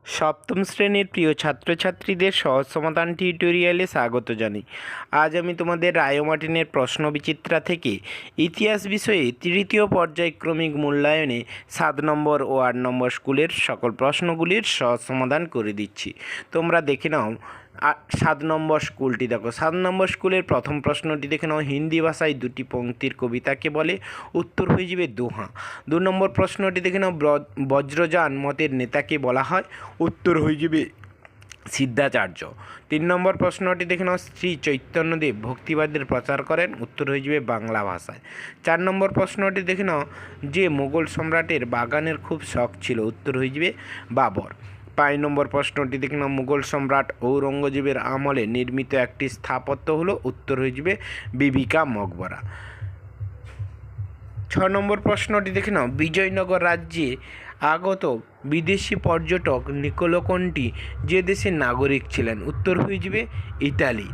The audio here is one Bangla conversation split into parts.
সপ্তম শ্রেণীর প্রিয় ছাত্রছাত্রীদের সহজ সমাধান টিউটোরিয়ালে স্বাগত জানাই। আজ আমি তোমাদের রায়োমার্টিনের প্রশ্নবিচিত্রা থেকে ইতিহাস বিষয়ে তৃতীয় পর্যায়ক্রমিক মূল্যায়নে 7 নম্বর ও 8 নম্বর স্কুলের সকল প্রশ্নগুলির সহজ সমাধান করে দিচ্ছি। তোমরা দেখে নাও 7 নম্বর স্কুলটি দেখো। 7 নম্বর স্কুলের প্রথম প্রশ্নটি দেখে নাও, হিন্দি ভাষায় দুটি পংক্তির কবিতাকে বলে? উত্তর হয়ে যাবে দোহা। 2 নম্বর প্রশ্নটি দেখে নাও, বজ্রযান মতের নেতাকে বলা হয়? উত্তর হয়ে যাবে সিদ্ধাচার্য। 3 নম্বর প্রশ্নটি দেখে নাও, শ্রী চৈতন্যদেব ভক্তিবাদের প্রচার করেন? উত্তর হয়ে যাবে বাংলা ভাষায়। 4 নম্বর প্রশ্নটি দেখে নাও, যে মোগল সম্রাটের বাগানের খুব শখ ছিল? উত্তর হয়ে যাবে বাবর। 5 নম্বর প্রশ্নটি দেখে নাও, মুঘল সম্রাট ঔরঙ্গজেবের আমলে নির্মিত একটি স্থাপত্য হলো? উত্তর হয়ে যাবে বিবিকা মকবরা। 6 নম্বর প্রশ্নটি দেখে নাও, বিজয়নগর রাজ্যে আগত বিদেশি পর্যটক নিকোলো কোনটি যে দেশের নাগরিক ছিলেন? উত্তর হয়ে যাবে ইতালি।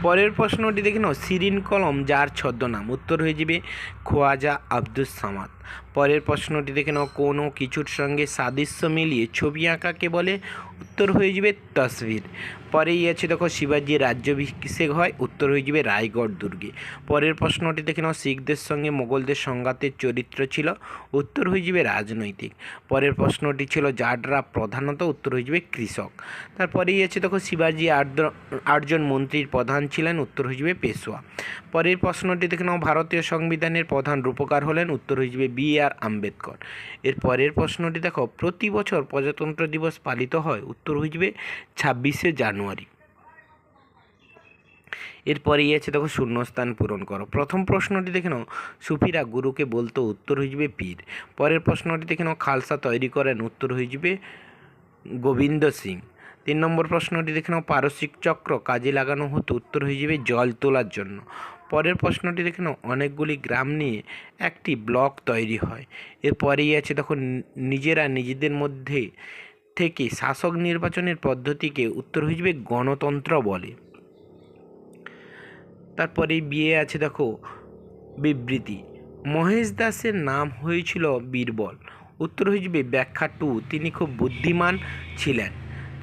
পরের প্রশ্নটি দেখে নাও, শিরিন কলম যার ছদ্মনাম? উত্তর হয়ে যাবে খোয়াজা আব্দুস সামাদ। পরের প্রশ্নটি দেখে নাও, কোনো কিছুর সঙ্গে সাদৃশ্য মিলিয়ে ছবি আঁকাকে বলে? উত্তর হয়ে যাবে তসবির। পরেই আছে দেখো, শিবাজি রাজ্যাভিষেক হয়? উত্তর হয়ে যাবে রায়গড় দুর্গে। পরের প্রশ্নটি দেখে নাও, শিখদের সঙ্গে মোগলদের সংঘাতের চরিত্র ছিল? উত্তর হয়ে যাবে রাজনৈতিক। পরের প্রশ্নটি ছিল, জাটরা প্রধানত? উত্তর হয়ে যাবে কৃষক। তারপরেই আছে দেখো, শিবাজি আটজন মন্ত্রীর প্রধান ছিলেন? উত্তর হয়ে যাবে পেশোয়া। পরের প্রশ্নটি দেখে নাও, ভারতীয় সংবিধানের প্রধান রূপকার হলেন? উত্তর হয়ে যাবে B.R. আম্বেদকর। এর পরের প্রশ্নটি দেখো, প্রতি বছর প্রজাতন্ত্র দিবস পালিত হয়? উত্তর হয়ে যাবে 26শে জানুয়ারি। এরপরেই আছে দেখো, শূন্যস্থান পূরণ করো। প্রথম প্রশ্নটি দেখে নাও, সুফিরা গুরুকে বলতো? উত্তর হয়ে যাবে পীর। পরের প্রশ্নটি দেখে নাও, খালসা তৈরি করেন? উত্তর হয়ে যাবে গোবিন্দ সিং। 3 নম্বর প্রশ্নটি দেখে নাও, পারসিক চক্র কাজে লাগানো হতো? উত্তর হয়ে যাবে জল তোলার জন্য। পরের প্রশ্নটি দেখে নাও, অনেকগুলি গ্রাম নিয়ে একটি ব্লক তৈরি হয়। এরপরেই আছে দেখো, নিজেরা নিজেদের মধ্যে থেকে শাসক নির্বাচনের পদ্ধতিকে? উত্তর হয়ে যাবে গণতন্ত্র বলে। তারপরে বিয়ে আছে দেখো, বিবৃতি। মহেশ দাসের নাম হয়েছিল বীরবল? উত্তর হয়ে যাবে ব্যাখ্যা 2, তিনি খুব বুদ্ধিমান ছিলেন।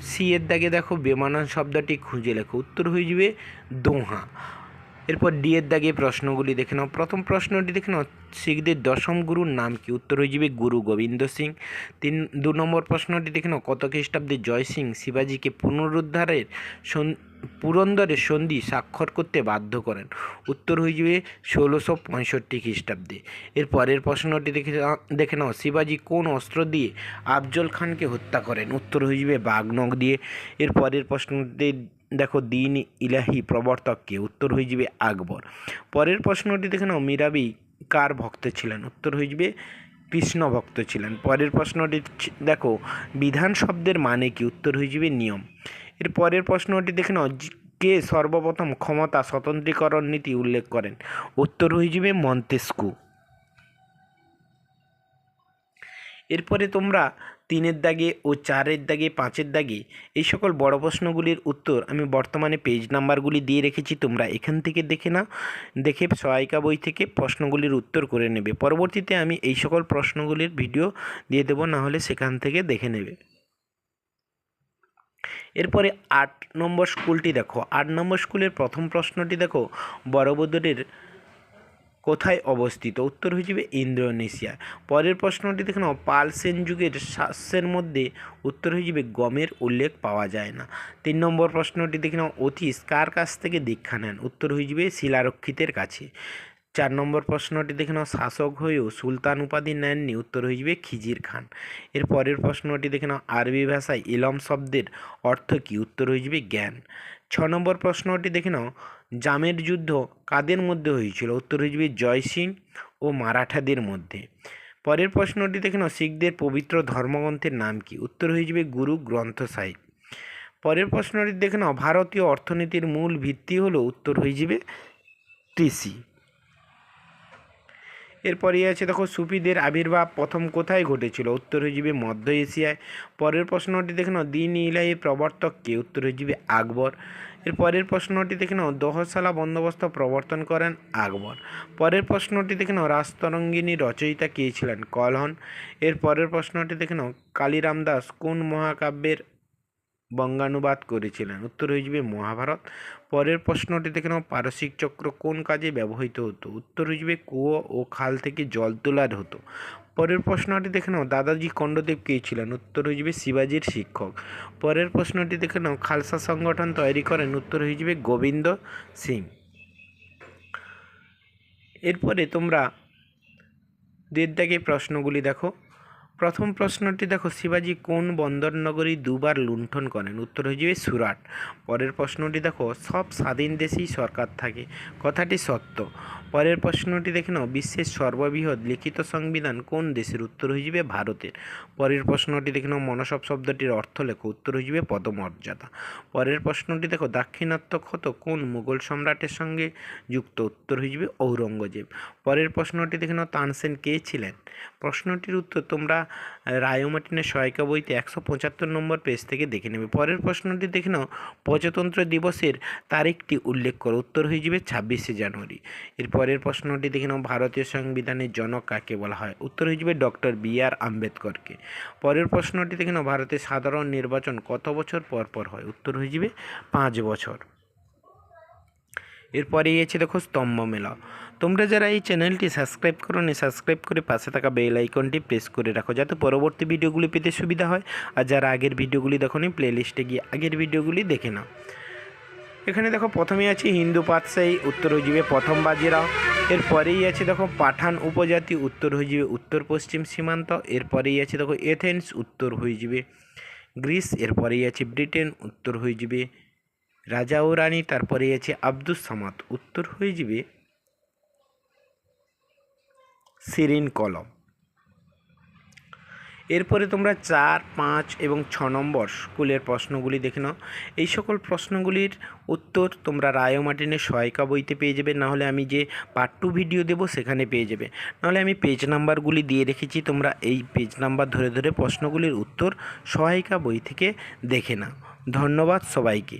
সি এর দাগে দেখো, বেমানান শব্দটি খুঁজে লেখো? উত্তর হয়ে যাবে দোহা। এরপর ডি এর দাগে প্রশ্নগুলি দেখে নাও। প্রথম প্রশ্নটি দেখে নাও, শিখদের দশম গুরুর নাম কি? উত্তর হয়ে যাবে গুরু গোবিন্দ সিং। 2 নম্বর প্রশ্নটি দেখে নাও, কত খ্রিস্টাব্দে জয় সিং শিবাজিকে পুরন্দরের সন্ধি স্বাক্ষর করতে বাধ্য করেন? উত্তর হয়ে যাবে 1665 খ্রিস্টাব্দে। এর পরের প্রশ্নটি দেখে নাও, শিবাজি কোন অস্ত্র দিয়ে আফজল খানকে হত্যা করেন? উত্তর হয়ে যাবে বাঘনখ দিয়ে। এর পরের প্রশ্নটি দেখো, দিন ইলাহি প্রবর্তক কে? উত্তর হয়ে যাবে আকবর। পরের প্রশ্নটি দেখে নাও, মীরাবি কার ভক্ত ছিলেন? উত্তর হয়ে যাবে কৃষ্ণ ভক্ত ছিলেন। পরের প্রশ্নটি দেখো, বিধান শব্দের মানে কি? উত্তর হয়ে যাবে নিয়ম। এর পরের প্রশ্নটি দেখে নাও, কে সর্বপ্রথম ক্ষমতা স্বতন্ত্রীকরণ নীতি উল্লেখ করেন? উত্তর হয়ে যাবে মন্তেস্কু। এরপরে তোমরা 3-এর দাগে ও 4-এর দাগে 5-এর দাগে এই সকল বড় প্রশ্নগুলির উত্তর আমি বর্তমানে পেজ নাম্বারগুলি দিয়ে রেখেছি, তোমরা এখান থেকে দেখে নাও, দেখে সহায়িকা বই থেকে প্রশ্নগুলির উত্তর করে নেবে। পরবর্তীতে আমি এই সকল প্রশ্নগুলির ভিডিও দিয়ে দেবো, না হলে সেখান থেকে দেখে নেবে। এরপরে 8 নম্বর স্কুলটি দেখো। 8 নম্বর স্কুলের প্রথম প্রশ্নটি দেখো, বড়বদরের কোথায় অবস্থিত? উত্তর হয়ে যাবে ইন্দোনেশিয়া। পরের প্রশ্নটি দেখে নাও, পাল সেন যুগের শস্যের মধ্যে? উত্তর হয়ে যাবে গমের উল্লেখ পাওয়া যায় না। 3 নম্বর প্রশ্নটি দেখে নাও, অতীশ কার কাছ থেকে দীক্ষা নেন? উত্তর হয়ে যাবে শিলারক্ষিতের কাছে। 4 নম্বর প্রশ্নটি দেখে নাও, শাসক হয়েও সুলতান উপাধি নেননি? উত্তর হয়ে যাবে খিজির খান। এর পরের প্রশ্নটি দেখে নাও, আরবি ভাষায় ইলম শব্দের অর্থ কী? উত্তর হয়ে যাবে জ্ঞান। 6 নম্বর প্রশ্নটি দেখে নাও, জামের যুদ্ধ কাদের মধ্যে হয়েছিল? উত্তর হয়ে যাবে জয় সিং ও মারাঠাদের মধ্যে। পরের প্রশ্নটি দেখে নাও, শিখদের পবিত্র ধর্মগ্রন্থের নাম কি? উত্তর হয়ে যাবে গুরু গ্রন্থ সাহিব। পরের প্রশ্নটি দেখে নাও, ভারতীয় অর্থনীতির মূল ভিত্তি হলো? উত্তর হয়ে যাবে কৃষি। এরপরেই আছে দেখো, সুফিদের আবির্ভাব প্রথম কোথায় ঘটেছিল? উত্তর হয়ে যাবে মধ্য এশিয়ায়। পরের প্রশ্নটি দেখে নাও, দিন ইলাহির প্রবর্তক কে? উত্তর হয়ে যাবে আকবর। এর পরের প্রশ্নটি দেখে নাও, দহশালা বন্দোবস্ত প্রবর্তন করেন আকবর। পরের প্রশ্নটি দেখে নাও, রাজতরঙ্গিনী রচয়িতা কে ছিলেন? কলহন। এর পরের প্রশ্নটি দেখে নাও, কালিরাম দাস কোন মহাকাব্যের বঙ্গানুবাদ করেছিলেন? উত্তর হয়ে যাবে মহাভারত। পরের প্রশ্নটি দেখে নাও, পারসিক চক্র কোন কাজে ব্যবহৃত হতো? উত্তর হয়ে যাবে কুয়ো ও খাল থেকে জল তোলার হতো। পরের প্রশ্নটি দেখে নাও, দাদাজি কণ্ডদেব কে ছিলেন? উত্তর হয়ে যাবে শিবাজির শিক্ষক। পরের প্রশ্নটি দেখে নাও, খালসা সংগঠন তৈরি করেন? উত্তর হয়ে যাবে গোবিন্দ সিং। এরপরে তোমরা দুয়ের দাগে প্রশ্নগুলি দেখো। প্রথম প্রশ্নটি দেখো, শিবাজি কোন বন্দরনগরী দুবার লুণ্ঠন করেন? উত্তর হয়ে যাবে সুরাট। পরের প্রশ্নটি দেখো, সব স্বাধীন দেশেই সরকার থাকে, কথাটি সত্য। পরের প্রশ্নটি দেখে নাও, বিশ্বের সর্ববৃহৎ লিখিত সংবিধান কোন দেশের? উত্তর হয়ে যাবে ভারতের। পরের প্রশ্নটি দেখে নাও, মনসব শব্দটির অর্থ লেখো। উত্তর হয়ে যাবে পদমর্যাদা। পরের প্রশ্নটি দেখো, দাক্ষিণাত্য ক্ষত কোন মুঘল সম্রাটের সঙ্গে যুক্ত? উত্তর হয়ে যাবে ঔরঙ্গজেব। পরের প্রশ্নটি দেখে নাও, তানসেন কে ছিলেন? প্রশ্নটির উত্তর তোমরা রায়োমার্টিনের সহায়িকা বইতে 175 নম্বর পেজ থেকে দেখে নেবে। পরের প্রশ্নটি দেখে নাও, প্রজাতন্ত্র দিবসের তারিখটি উল্লেখ করো। উত্তর হয়ে যাবে 26শে জানুয়ারি। এর পরের প্রশ্নটি দেখে নাও, ভারতীয় সংবিধানের জনক কাকে বলা হয়? উত্তর হয়ে যাবে ডক্টর বি.আর. আম্বেদকরকে। পরের প্রশ্নটি দেখে নাও, ভারতের সাধারণ নির্বাচন কত বছর পর পর হয়? উত্তর হয়ে যাবে 5 বছর। এরপরেই আছে দেখো স্তম্ভ মেলা। তোমরা যারা এই চ্যানেলটি সাবস্ক্রাইব করোনি, সাবস্ক্রাইব করে পাশে থাকা বেল আইকনটি প্রেস করে রাখো, যাতে পরবর্তী ভিডিওগুলি পেতে সুবিধা হয়। আর যারা আগের ভিডিওগুলি দেখোনি, প্লেলিস্টে গিয়ে আগের ভিডিওগুলি দেখে নাও। এখানে দেখো প্রথমে আছে হিন্দু পাতশাহী, উত্তর হয়ে যাবে প্রথম বাজিরাও। এরপরেই আছে দেখো পাঠান উপজাতি, উত্তর হয়ে যাবে উত্তর পশ্চিম সীমান্ত। এরপরেই আছে দেখো এথেন্স, উত্তর হয়ে যাবে গ্রিস। এরপরেই আছে ব্রিটেন, উত্তর হয়ে যাবে রাজা ও রানী। তারপরে আছে আব্দুস সামাদ, উত্তর হয়ে যাবে সিরিন কলম। এরপরে তোমরা 4, 5 এবং 6 নম্বর স্কুলের প্রশ্নগুলি দেখে নাও। এই সকল প্রশ্নগুলির উত্তর তোমরা রায়োমার্টিনের সহায়িকা বইতে পেয়ে যাবে, নাহলে আমি যে পার্ট 2 ভিডিও দেবো সেখানে পেয়ে যাবে। নাহলে আমি পেজ নাম্বারগুলি দিয়ে রেখেছি, তোমরা এই পেজ নাম্বার ধরে ধরে প্রশ্নগুলির উত্তর সহায়িকা বই থেকে দেখে নাও। ধন্যবাদ সবাইকে।